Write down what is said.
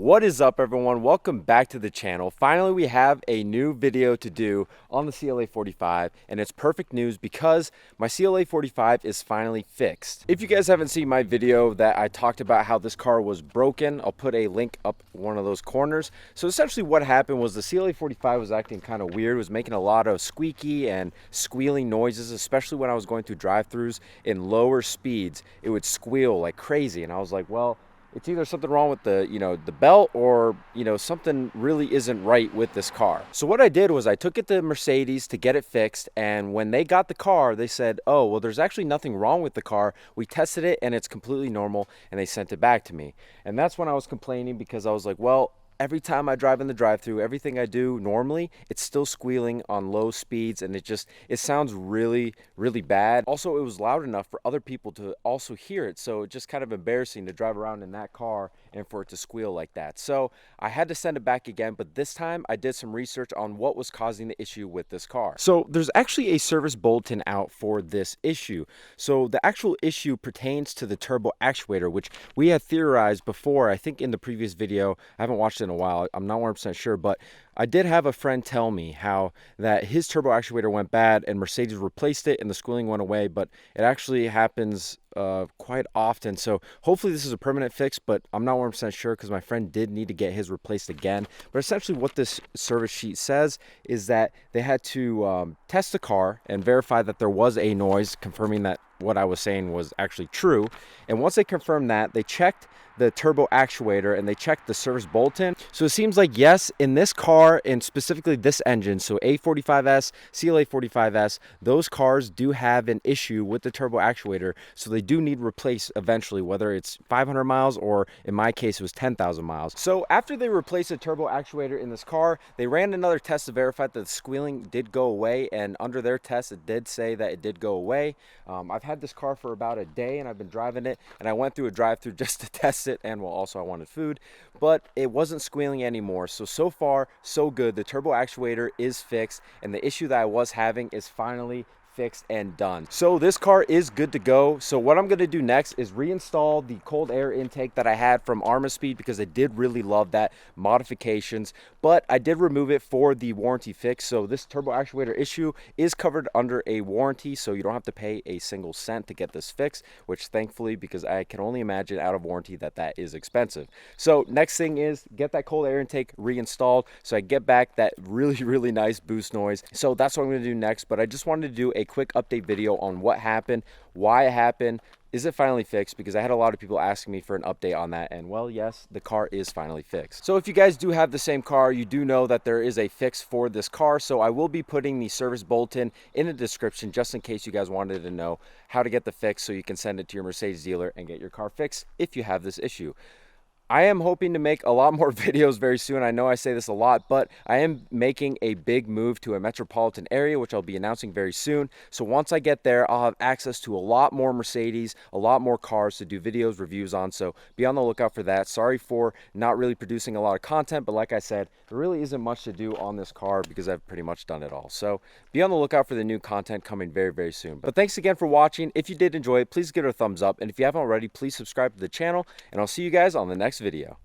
What is up, everyone? Welcome back to the channel. Finally, we have a new video to do on the CLA 45, and it's perfect news because my CLA 45 is finally fixed. If you guys haven't seen my video that I talked about how this car was broken, I'll put a link up one of those corners. So essentially what happened was the CLA 45 was acting kind of weird. It was making a lot of squeaky and squealing noises, especially when I was going through drive-thrus in lower speeds. It would squeal like crazy, and I was like, well, it's either something wrong with the belt or, something really isn't right with this car. So what I did was I took it to Mercedes to get it fixed. And when they got the car, they said, oh, well, there's actually nothing wrong with the car. We tested it and it's completely normal. And they sent it back to me. And that's when I was complaining because I was like, well, every time I drive in the drive-thru, everything I do normally, it's still squealing on low speeds, and it sounds really, really bad. Also, it was loud enough for other people to also hear it, so it's just kind of embarrassing to drive around in that car and for it to squeal like that. So I had to send it back again, but this time I did some research on what was causing the issue with this car. So there's actually a service bulletin out for this issue. So the actual issue pertains to the turbo actuator, which we had theorized before, I think in the previous video. I haven't watched it in a while, I'm not 100% sure, but I did have a friend tell me how that his turbo actuator went bad and Mercedes replaced it and the squealing went away, but it actually happens quite often. So hopefully this is a permanent fix, but I'm not 100% sure because my friend did need to get his replaced again. But essentially what this service sheet says is that they had to test the car and verify that there was a noise, confirming that what I was saying was actually true. And once they confirmed that, they checked the turbo actuator and they checked the service bulletin. So it seems like, yes, in this car and specifically this engine, so A45S, CLA 45S, those cars do have an issue with the turbo actuator. So they do need replaced eventually, whether it's 500 miles or in my case, it was 10,000 miles. So after they replaced the turbo actuator in this car, they ran another test to verify that the squealing did go away. And under their test, it did say that it did go away. I've had this car for about a day and I've been driving it, and I went through a drive-thru just to test it, and well, also I wanted food, but it wasn't squealing anymore. So far so good. The turbo actuator is fixed and the issue that I was having is finally fixed and done. So this car is good to go. So what I'm going to do next is reinstall the cold air intake that I had from Speed because I did really love that modifications, but I did remove it for the warranty fix. So this turbo actuator issue is covered under a warranty, so you don't have to pay a single cent to get this fixed, which thankfully, because I can only imagine out of warranty that is expensive. So next thing is get that cold air intake reinstalled so I get back that really, really nice boost noise. So that's what I'm going to do next, but I just wanted to do a quick update video on what happened, why it happened, is it finally fixed, because I had a lot of people asking me for an update on that, and well, yes, the car is finally fixed. So if you guys do have the same car, you do know that there is a fix for this car, so I will be putting the service bulletin in the description just in case you guys wanted to know how to get the fix so you can send it to your Mercedes dealer and get your car fixed if you have this issue. I am hoping to make a lot more videos very soon. I know I say this a lot, but I am making a big move to a metropolitan area, which I'll be announcing very soon. So once I get there, I'll have access to a lot more Mercedes, a lot more cars to do videos, reviews on. So be on the lookout for that. Sorry for not really producing a lot of content, but like I said, there really isn't much to do on this car because I've pretty much done it all. So be on the lookout for the new content coming very, very soon. But thanks again for watching. If you did enjoy it, please give it a thumbs up. And if you haven't already, please subscribe to the channel, and I'll see you guys on the next video.